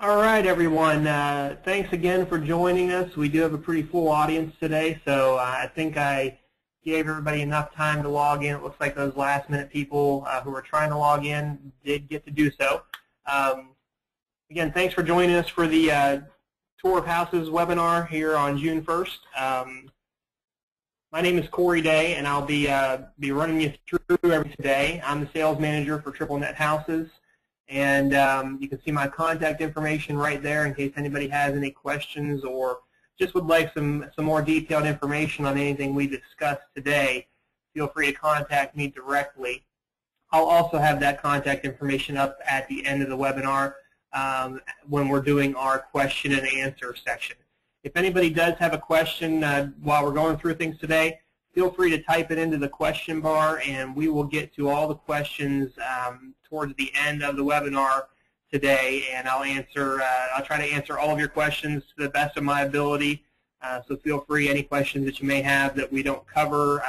All right, everyone. Thanks again for joining us. We do have a pretty full audience today, so I think I gave everybody enough time to log in. It looks like those last-minute people who were trying to log in did get to do so. Again, thanks for joining us for the Tour of Houses webinar here on June 1st. My name is Corey Day, and I'll be running you through everything today. I'm the sales manager for Triple Net Houses. And you can see my contact information right there in case anybody has any questions or just would like some more detailed information on anything we discussed today. Feel free to contact me directly. I'll also have that contact information up at the end of the webinar when we're doing our question and answer section. If anybody does have a question while we're going through things today, feel free to type it into the question bar, and we will get to all the questions towards the end of the webinar today, and I'll try to answer all of your questions to the best of my ability. So feel free, any questions that you may have that we don't cover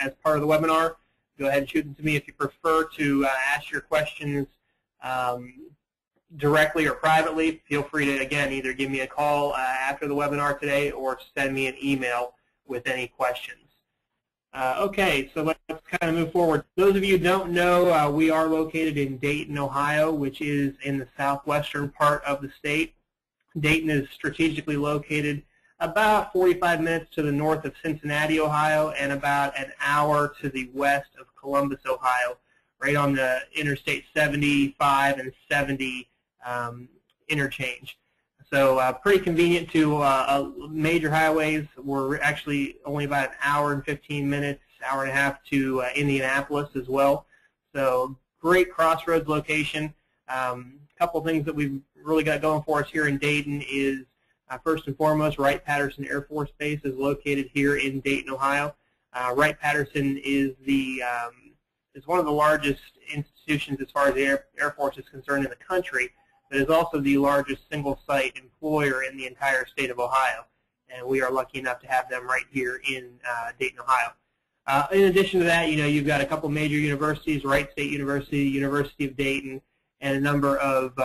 as part of the webinar, go ahead and shoot them to me. If you prefer to ask your questions directly or privately, feel free to, again, either give me a call after the webinar today or send me an email with any questions. Okay, so let's kind of move forward. Those of you who don't know, we are located in Dayton, Ohio, which is in the southwestern part of the state. Dayton is strategically located about 45 minutes to the north of Cincinnati, Ohio, and about an hour to the west of Columbus, Ohio, right on the Interstate 75 and 70 interchange. So pretty convenient to major highways. We're actually only about an hour and 15 minutes, hour and a half to Indianapolis as well. So great crossroads location. A couple things that we've really got going for us here in Dayton is first and foremost, Wright-Patterson Air Force Base is located here in Dayton, Ohio. Wright-Patterson is one of the largest institutions as far as the Air Force is concerned in the country. It is also the largest single-site employer in the entire state of Ohio, and we are lucky enough to have them right here in Dayton, Ohio. In addition to that, you've got a couple major universities: Wright State University, University of Dayton, and a number of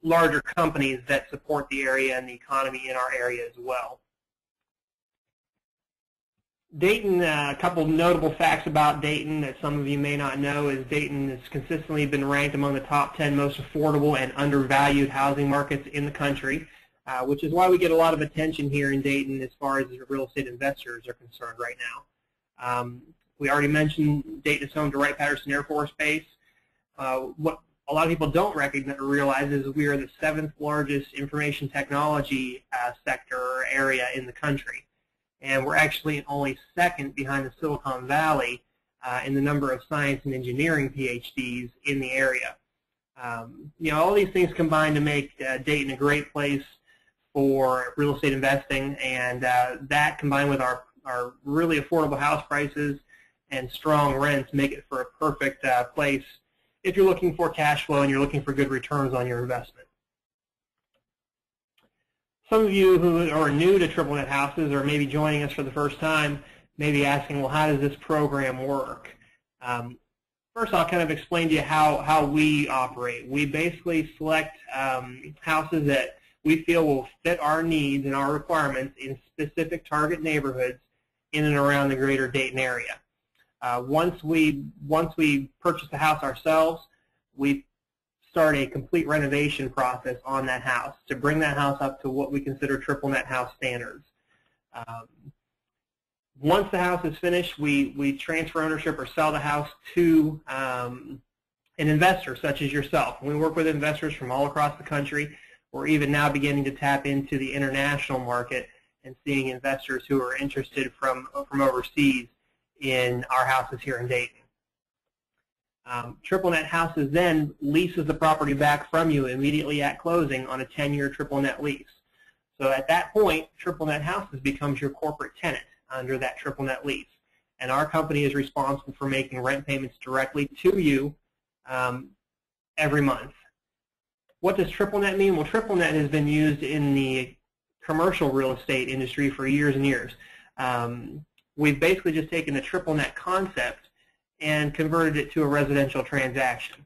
larger companies that support the area and the economy in our area as well. Dayton, a couple notable facts about Dayton that some of you may not know is Dayton has consistently been ranked among the top 10 most affordable and undervalued housing markets in the country, which is why we get a lot of attention here in Dayton as far as real estate investors are concerned right now. We already mentioned Dayton is home to Wright-Patterson Air Force Base. What a lot of people don't realize is we are the 7th largest information technology sector or area in the country. And we're actually only second behind the Silicon Valley in the number of science and engineering PhDs in the area. All these things combine to make Dayton a great place for real estate investing, and that combined with our really affordable house prices and strong rents make it for a perfect place if you're looking for cash flow and you're looking for good returns on your investment. Some of you who are new to Triple Net Houses or maybe joining us for the first time may be asking, well, how does this program work? First, I'll kind of explain to you how we operate. We basically select houses that we feel will fit our needs and our requirements in specific target neighborhoods in and around the greater Dayton area. Once we purchase the house ourselves, we start a complete renovation process on that house to bring that house up to what we consider Triple Net House standards. Once the house is finished, we transfer ownership or sell the house to an investor such as yourself. We work with investors from all across the country. We're even now beginning to tap into the international market and seeing investors who are interested from overseas in our houses here in Dayton. Triple Net Houses then leases the property back from you immediately at closing on a 10-year Triple Net lease. So at that point, Triple Net Houses becomes your corporate tenant under that Triple Net lease. And our company is responsible for making rent payments directly to you every month. What does Triple Net mean? Well, Triple Net has been used in the commercial real estate industry for years and years. We've basically just taken the Triple Net concept and converted it to a residential transaction.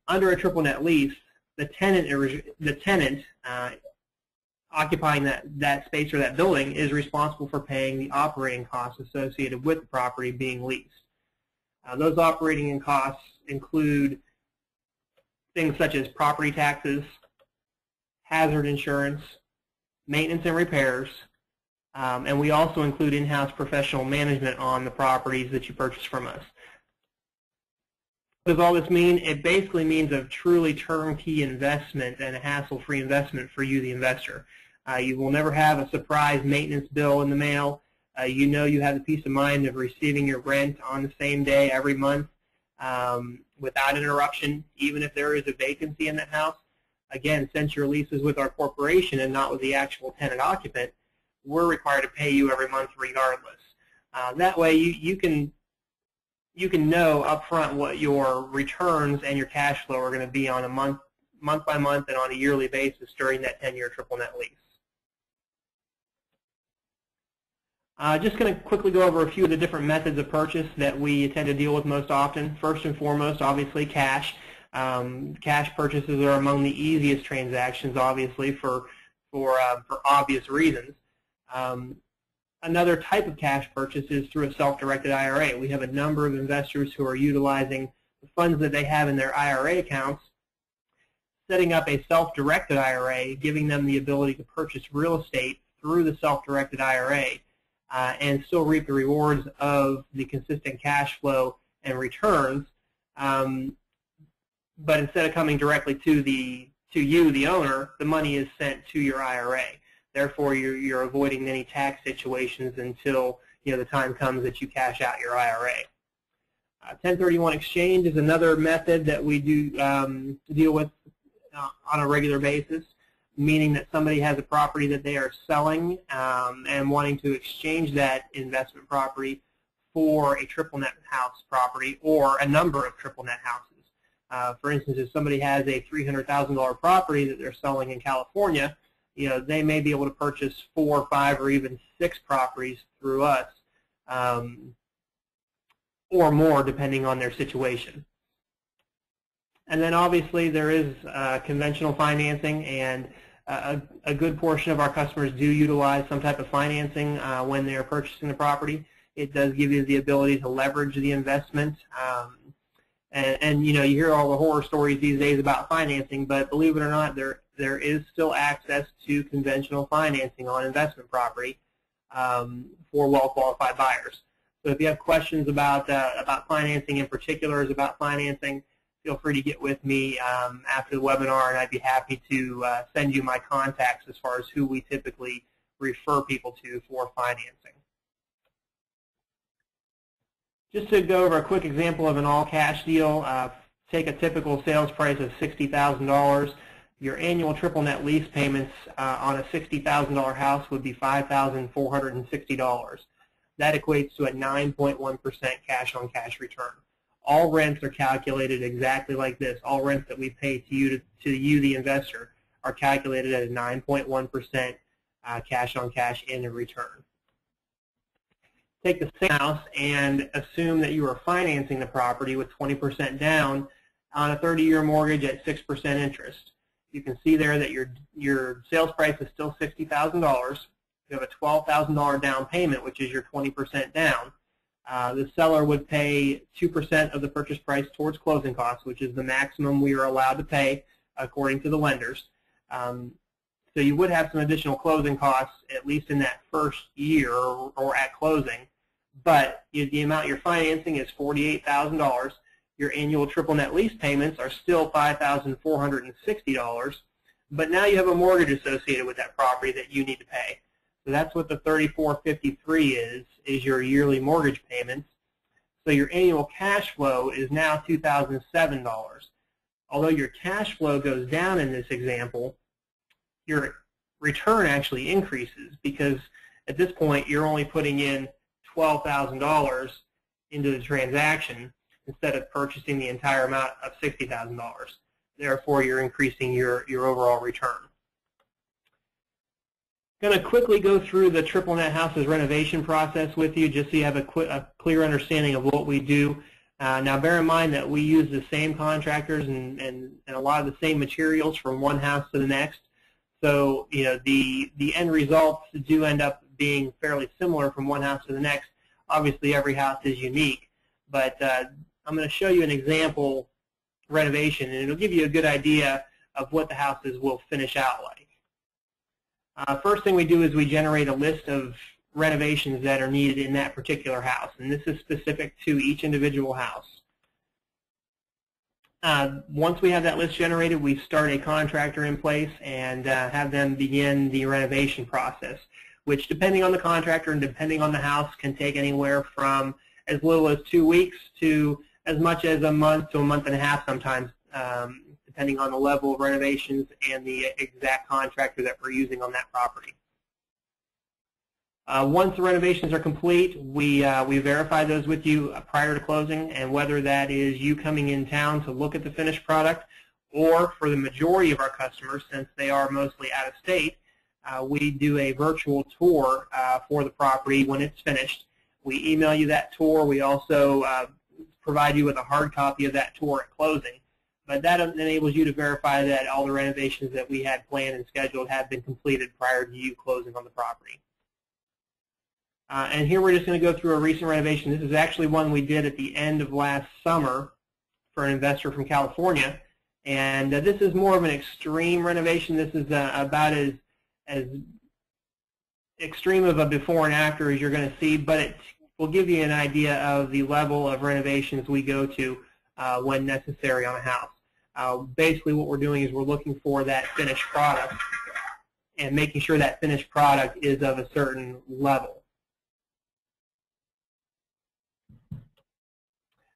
Under a Triple Net lease, the tenant occupying that space or that building is responsible for paying the operating costs associated with the property being leased. Those operating costs include things such as property taxes, hazard insurance, maintenance and repairs, and we also include in-house professional management on the properties that you purchase from us. What does all this mean? It basically means a truly turnkey investment and a hassle-free investment for you, the investor. You will never have a surprise maintenance bill in the mail. You know you have the peace of mind of receiving your rent on the same day every month without interruption, even if there is a vacancy in the house. Again, since your lease is with our corporation and not with the actual tenant occupant, we're required to pay you every month regardless. That way you can know upfront what your returns and your cash flow are going to be on a month by month and on a yearly basis during that 10-year triple net lease. Just going to quickly go over a few of the different methods of purchase that we tend to deal with most often. First and foremost, obviously, cash. Cash purchases are among the easiest transactions, obviously, for obvious reasons. Another type of cash purchase is through a self-directed IRA. We have a number of investors who are utilizing the funds that they have in their IRA accounts, setting up a self-directed IRA, giving them the ability to purchase real estate through the self-directed IRA and still reap the rewards of the consistent cash flow and returns. But instead of coming directly to you, the owner, the money is sent to your IRA. Therefore, you're avoiding any tax situations until the time comes that you cash out your IRA. 1031 exchange is another method that we do deal with on a regular basis, meaning that somebody has a property that they are selling and wanting to exchange that investment property for a triple net house property or a number of triple net houses. For instance, if somebody has a $300,000 property that they're selling in California, they may be able to purchase 4, 5, or even 6 properties through us, or more, depending on their situation. And then, obviously, there is conventional financing, and a good portion of our customers do utilize some type of financing when they are purchasing the property. It does give you the ability to leverage the investment. And you hear all the horror stories these days about financing, but believe it or not, there is still access to conventional financing on investment property for well-qualified buyers. So if you have questions about financing in particular, about financing, feel free to get with me after the webinar, and I'd be happy to send you my contacts as far as who we typically refer people to for financing. Just to go over a quick example of an all-cash deal, take a typical sales price of $60,000. Your annual triple net lease payments on a $60,000 house would be $5,460. That equates to a 9.1% cash-on-cash return. All rents are calculated exactly like this. All rents that we pay to you, the investor, are calculated at a 9.1% cash-on-cash in return. Take the same house and assume that you are financing the property with 20% down on a 30-year mortgage at 6% interest. You can see there that your sales price is still $60,000. You have a $12,000 down payment, which is your 20% down. The seller would pay 2% of the purchase price towards closing costs, which is the maximum we are allowed to pay according to the lenders. So you would have some additional closing costs, at least in that first year or at closing. But the amount you're financing is $48,000. Your annual triple net lease payments are still $5,460. But now you have a mortgage associated with that property that you need to pay. So that's what the $3,453 is your yearly mortgage payments. So your annual cash flow is now $2,007. Although your cash flow goes down in this example, your return actually increases because at this point you're only putting in $12,000 into the transaction instead of purchasing the entire amount of $60,000. Therefore, you're increasing your overall return. I'm going to quickly go through the triple net houses renovation process with you just so you have a clear understanding of what we do. Now bear in mind that we use the same contractors and a lot of the same materials from one house to the next. So the end results do end up being fairly similar from one house to the next. Obviously every house is unique, but I'm going to show you an example renovation, and it'll give you a good idea of what the houses will finish out like. First thing we do is we generate a list of renovations that are needed in that particular house, and this is specific to each individual house. Once we have that list generated, we start a contractor in place and have them begin the renovation process, which, depending on the contractor and depending on the house, can take anywhere from as little as 2 weeks to as much as a month to a month and a half sometimes, depending on the level of renovations and the exact contractor that we're using on that property. Once the renovations are complete, we verify those with you prior to closing, and whether that is you coming in town to look at the finished product, or for the majority of our customers, since they are mostly out of state, we do a virtual tour for the property when it's finished. We email you that tour. We also provide you with a hard copy of that tour at closing. But that enables you to verify that all the renovations that we had planned and scheduled have been completed prior to you closing on the property. And here we're just going to go through a recent renovation. This is actually one we did at the end of last summer for an investor from California. And this is more of an extreme renovation. This is about as extreme of a before and after as you're going to see, but it will give you an idea of the level of renovations we go to when necessary on a house. Basically what we're doing is we're looking for that finished product and making sure that finished product is of a certain level.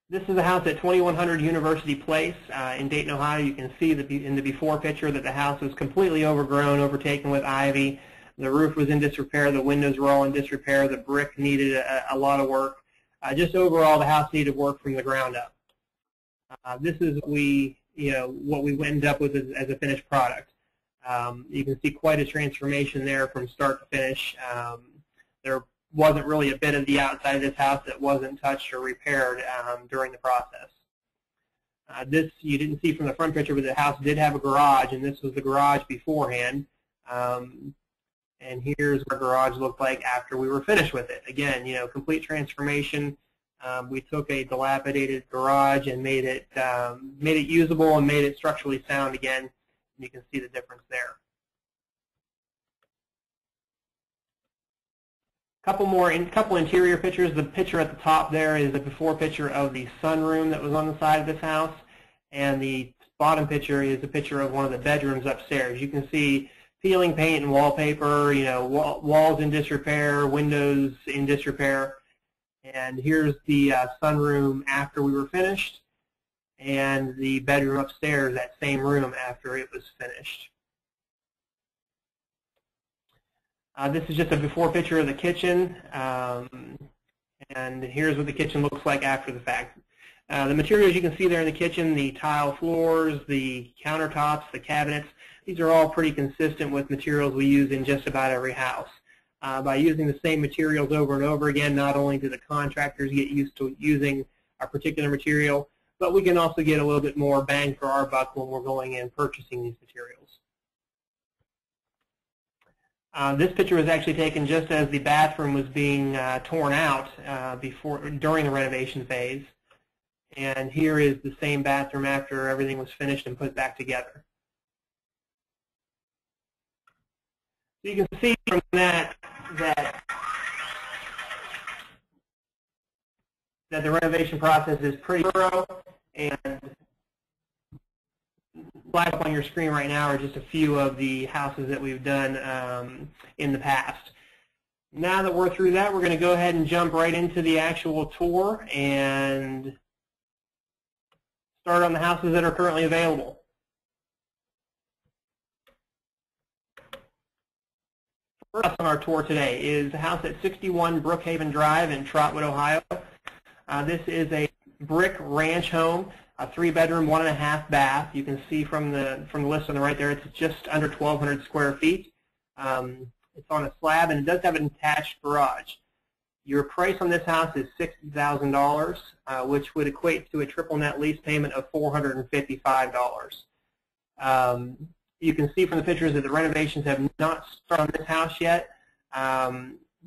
This is a house at 2100 University Place in Dayton, Ohio. You can see in the before picture that the house was completely overgrown, overtaken with ivy. The roof was in disrepair. The windows were all in disrepair. The brick needed a lot of work. Just overall, the house needed work from the ground up. This is what we ended up with as a finished product. You can see quite a transformation there from start to finish. There wasn't really a bit of the outside of this house that wasn't touched or repaired during the process. This you didn't see from the front picture, but the house did have a garage, and this was the garage beforehand. And here's what our garage looked like after we were finished with it. Again, complete transformation. We took a dilapidated garage and made it usable and made it structurally sound again. You can see the difference there. Couple interior pictures. The picture at the top there is a before picture of the sunroom that was on the side of this house, and the bottom picture is a picture of one of the bedrooms upstairs. You can see peeling paint and wallpaper, walls in disrepair, windows in disrepair, and here's the sunroom after we were finished, and the bedroom upstairs, that same room after it was finished. This is just a before picture of the kitchen, and here's what the kitchen looks like after the fact. The materials you can see there in the kitchen, the tile floors, the countertops, the cabinets, these are all pretty consistent with materials we use in just about every house. By using the same materials over and over again, not only do the contractors get used to using a particular material, but we can also get a little bit more bang for our buck when we're going in purchasing these materials. This picture was actually taken just as the bathroom was being torn out during the renovation phase. And here is the same bathroom after everything was finished and put back together. So you can see from that the renovation process is pretty thorough, and flash up on your screen right now are just a few of the houses that we've done in the past. Now that we're through that, we're going to go ahead and jump right into the actual tour and start on the houses that are currently available. First on our tour today is the house at 61 Brookhaven Drive in Trotwood, Ohio. This is a brick ranch home, a 3-bedroom, 1.5 bath. You can see from the list on the right there, it's just under 1,200 square feet. It's on a slab, and it does have an attached garage. Your price on this house is $60,000, which would equate to a triple net lease payment of $455. You can see from the pictures that the renovations have not started on this house yet.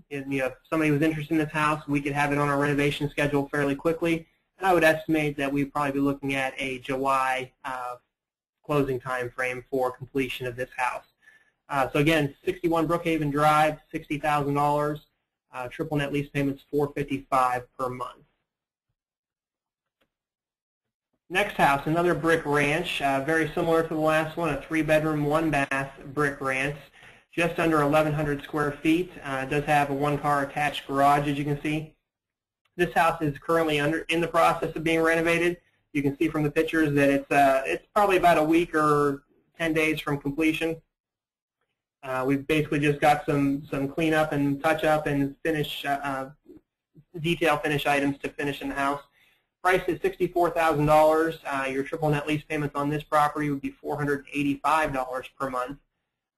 If somebody was interested in this house, we could have it on our renovation schedule fairly quickly. And I would estimate that we'd probably be looking at a July closing time frame for completion of this house. So again, 61 Brookhaven Drive, $60,000. Triple net lease payments $455 per month. Next house, another brick ranch, very similar to the last one, a 3-bedroom, 1-bath brick ranch, just under 1,100 square feet. It does have a 1-car attached garage, as you can see. This house is currently in the process of being renovated. You can see from the pictures that it's probably about a week or 10 days from completion. We've basically just got some cleanup and touch-up and finish detail finish items to finish in the house. Price is $64,000. Your triple net lease payments on this property would be $485 per month.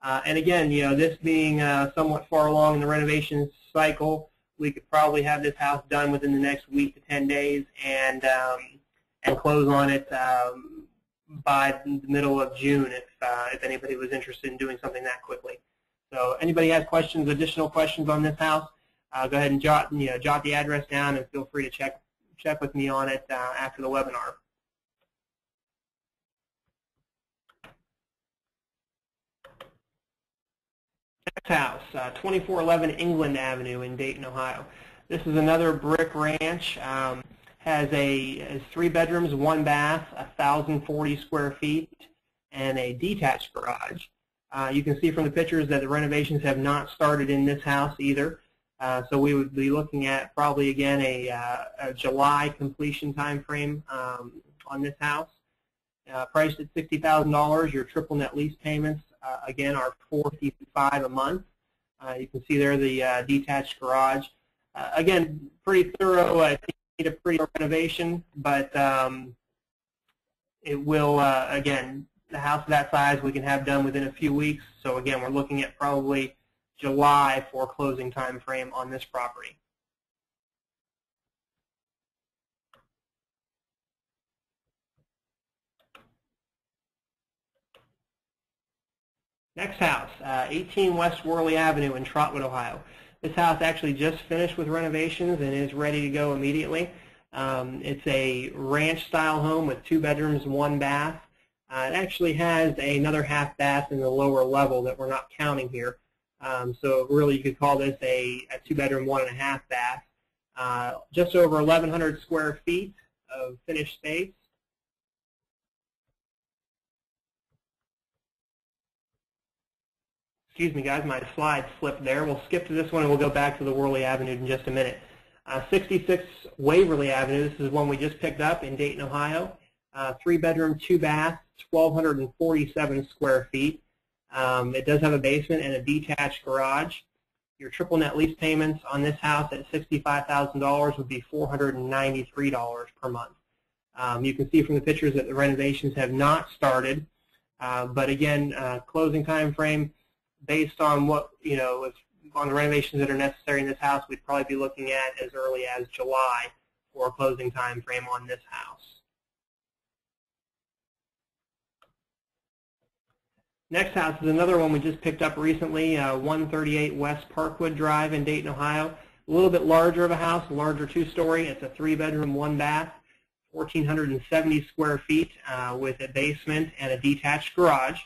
And again, this being somewhat far along in the renovation cycle, we could probably have this house done within the next week to 10 days and close on it by the middle of June if anybody was interested in doing something that quickly. So anybody has questions, additional questions on this house, go ahead and jot the address down and feel free to check with me on it after the webinar. Next house, 2411 England Avenue in Dayton, Ohio. This is another brick ranch. Has 3 bedrooms, 1 bath, 1,040 square feet, and a detached garage. You can see from the pictures that the renovations have not started in this house either. So we would be looking at probably, again, a July completion time frame on this house. Priced at $60,000. Your triple net lease payments, again, are $455 a month. You can see there the detached garage. Again, pretty thorough. I think need a pretty renovation, but it will, again, the house of that size we can have done within a few weeks. So again, we're looking at probably July for closing time frame on this property. Next house, 18 West Worley Avenue in Trotwood, Ohio. This house actually just finished with renovations and is ready to go immediately. It's a ranch-style home with 2 bedrooms, 1 bath. It actually has another half bath in the lower level that we're not counting here. So really you could call this a 2-bedroom, 1.5 bath. Just over 1,100 square feet of finished space. Excuse me, guys, my slides flipped there. We'll skip to this one and we'll go back to the Worley Avenue in just a minute. 66 Waverly Avenue, this is one we just picked up in Dayton, Ohio. 3-bedroom, 2 bath, 1,247 square feet. It does have a basement and a detached garage. Your triple net lease payments on this house at $65,000 would be $493 per month. You can see from the pictures that the renovations have not started, but again, closing time frame based on what, on the renovations that are necessary in this house, we'd probably be looking at as early as July for a closing time frame on this house. Next house is another one we just picked up recently, 138 West Parkwood Drive in Dayton, Ohio. A little bit larger of a house, a larger 2-story. It's a 3-bedroom, 1 bath, 1,470 square feet with a basement and a detached garage.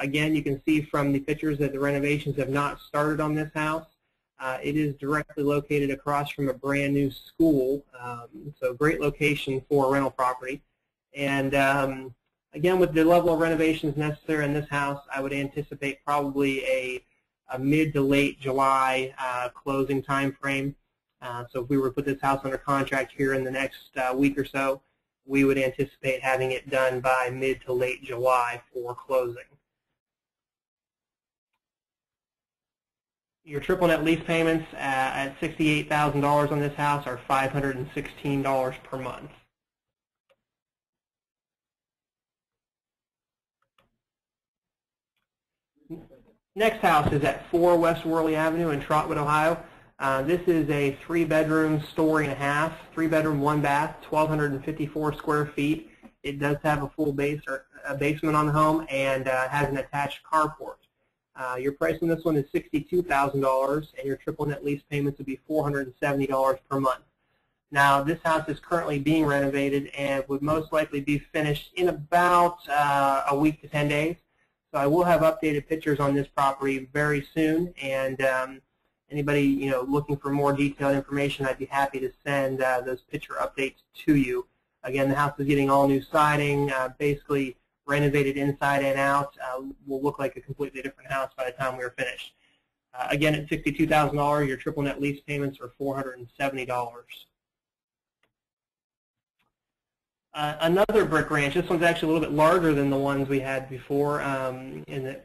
Again, you can see from the pictures that the renovations have not started on this house. It is directly located across from a brand new school, so great location for rental property. And again, with the level of renovations necessary in this house, I would anticipate probably a mid to late July closing time frame. So if we were to put this house under contract here in the next week or so, we would anticipate having it done by mid to late July for closing. Your triple net lease payments at $68,000 on this house are $516 per month. Next house is at 4 West Worley Avenue in Trotwood, Ohio. This is a 3-bedroom, story and a half, 3-bedroom, 1-bath, 1,254 square feet. It does have a full basement on the home and has an attached carport. Your price on this one is $62,000, and your triple net lease payments would be $470 per month. Now, this house is currently being renovated and would most likely be finished in about a week to 10 days. So I will have updated pictures on this property very soon, and anybody looking for more detailed information, I'd be happy to send those picture updates to you. Again, the house is getting all new siding, basically renovated inside and out. Will look like a completely different house by the time we are finished. Again, at $62,000, your triple net lease payments are $470. Another brick ranch. This one's actually a little bit larger than the ones we had before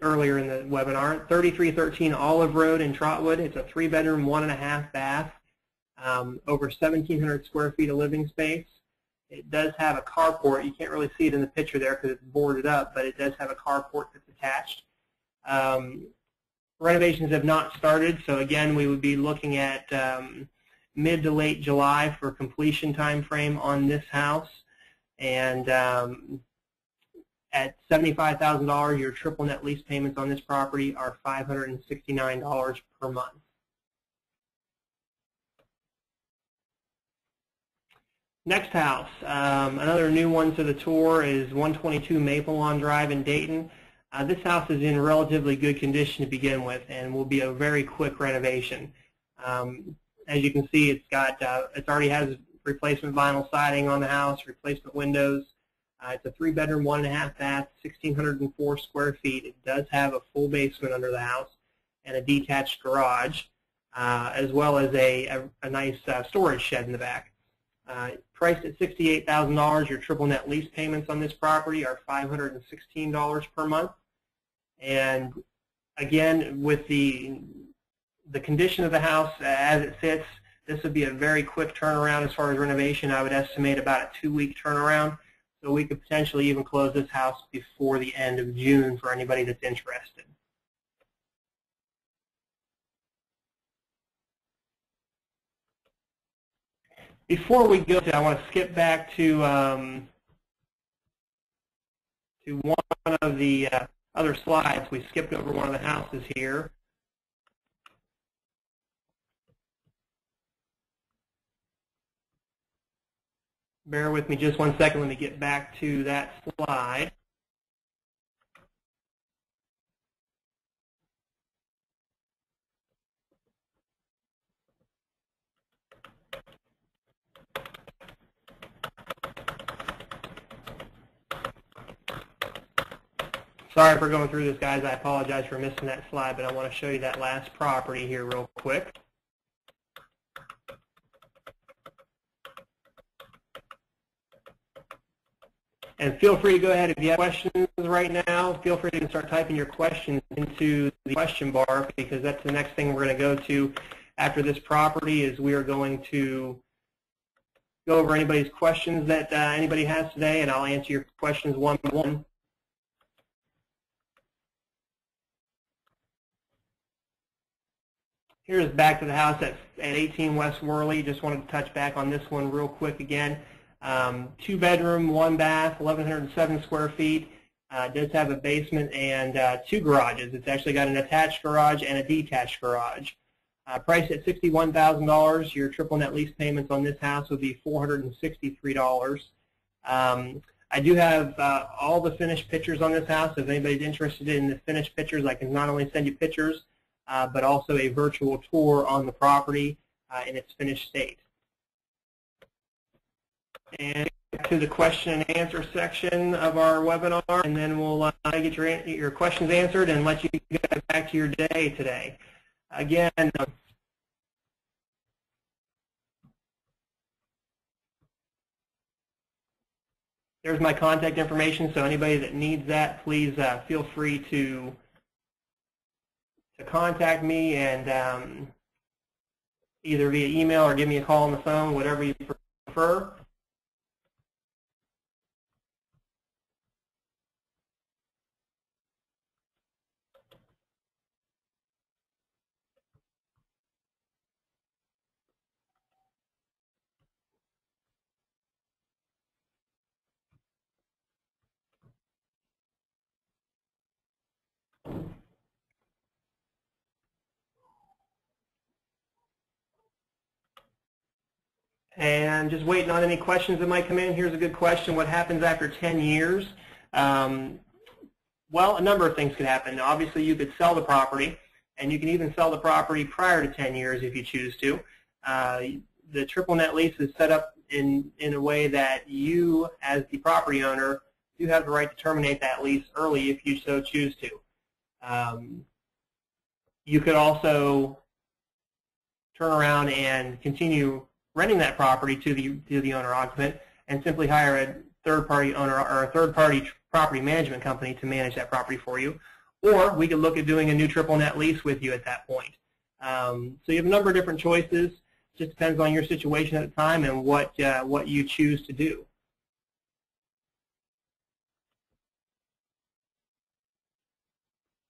earlier in the webinar. 3313 Olive Road in Trotwood. It's a 3-bedroom, 1.5 bath, over 1,700 square feet of living space. It does have a carport. You can't really see it in the picture there because it's boarded up, but it does have a carport that's attached. Renovations have not started, so again, we would be looking at mid to late July for completion time frame on this house. And at $75,000, your triple net lease payments on this property are $569 per month. Next house, another new one to the tour, is 122 Maple Lawn Drive in Dayton. This house is in relatively good condition to begin with and will be a very quick renovation. As you can see, it's already has replacement vinyl siding on the house, replacement windows. It's a 3-bedroom, 1.5 bath, 1,604 square feet. It does have a full basement under the house and a detached garage, as well as a nice storage shed in the back. Priced at $68,000, your triple net lease payments on this property are $516 per month. And again, with the condition of the house as it sits, this would be a very quick turnaround as far as renovation. I would estimate about a 2-week turnaround. So we could potentially even close this house before the end of June for anybody that's interested. Before we go, I want to skip back to one of the other slides. We skipped over one of the houses here. Bear with me just 1 second. Let me get back to that slide. Sorry for going through this, guys. I apologize for missing that slide, but I want to show you that last property here real quick. And feel free to go ahead if you have questions right now. Feel free to start typing your questions into the question bar, because that's the next thing we're going to go to after this property. Is we are going to go over anybody's questions that anybody has today, and I'll answer your questions one by one. Here's back to the house at 18 West Worley. Just wanted to touch back on this one real quick again. 2-bedroom, 1-bath, 1,107 square feet. Does have a basement and 2 garages. It's actually got an attached garage and a detached garage. Priced at $61,000. Your triple net lease payments on this house would be $463. I do have all the finished pictures on this house. If anybody's interested in the finished pictures, I can not only send you pictures, but also a virtual tour on the property in its finished state. And to the question and answer section of our webinar, and then we'll get your questions answered and let you get back to your day today. Again, there's my contact information, so anybody that needs that, please feel free to contact me, and either via email or give me a call on the phone, whatever you prefer. And just waiting on any questions that might come in. Here's a good question. What happens after 10 years? Well, a number of things could happen. Obviously, you could sell the property, and you can even sell the property prior to 10 years if you choose to. The triple net lease is set up in a way that you, as the property owner, do have the right to terminate that lease early if you so choose to. You could also turn around and continue renting that property to the owner-occupant and simply hire a third-party owner or a third-party property management company to manage that property for you. Or we could look at doing a new triple net lease with you at that point. So you have a number of different choices. It just depends on your situation at the time and what you choose to do.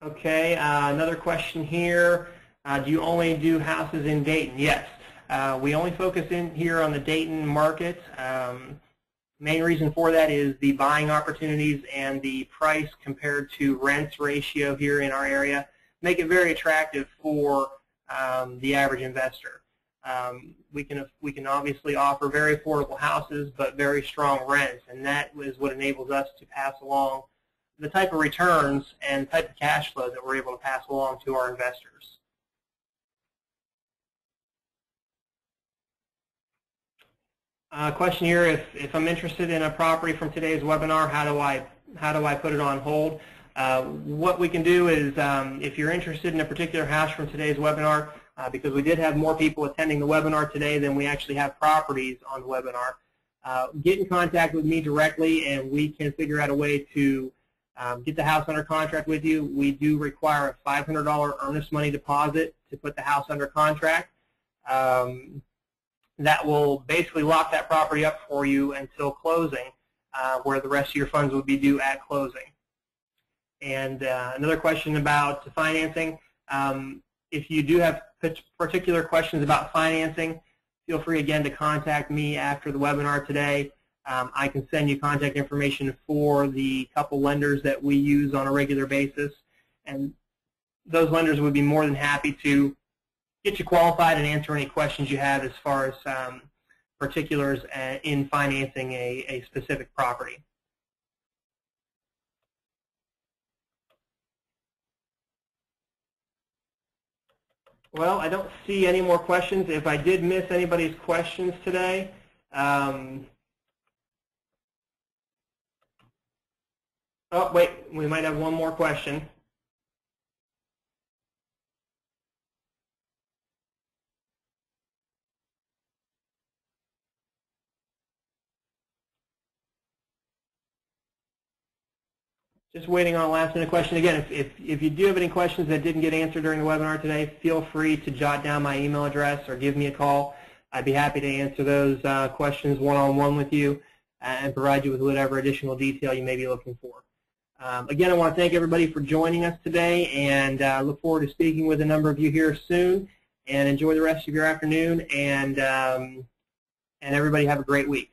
Okay, another question here. Do you only do houses in Dayton? Yes. We only focus in here on the Dayton market. Main reason for that is the buying opportunities and the price compared to rents ratio here in our area make it very attractive for the average investor. We can obviously offer very affordable houses but very strong rents, and that is what enables us to pass along the type of returns and type of cash flow that we're able to pass along to our investors. Question here: if I'm interested in a property from today's webinar, how do I put it on hold? What we can do is, if you're interested in a particular house from today's webinar, because we did have more people attending the webinar today than we actually have properties on the webinar, get in contact with me directly, and we can figure out a way to get the house under contract with you. We do require a $500 earnest money deposit to put the house under contract. That will basically lock that property up for you until closing, where the rest of your funds would be due at closing. And another question about financing. If you do have particular questions about financing, feel free again to contact me after the webinar today. I can send you contact information for the couple lenders that we use on a regular basis, and those lenders would be more than happy to get you qualified and answer any questions you have as far as particulars in financing a specific property. Well, I don't see any more questions. If I did miss anybody's questions today, oh, wait, we might have one more question. Just waiting on a last-minute question. Again, if you do have any questions that didn't get answered during the webinar today, feel free to jot down my email address or give me a call. I'd be happy to answer those questions one-on-one with you and provide you with whatever additional detail you may be looking for. Again, I want to thank everybody for joining us today, and look forward to speaking with a number of you here soon. And enjoy the rest of your afternoon, and everybody have a great week.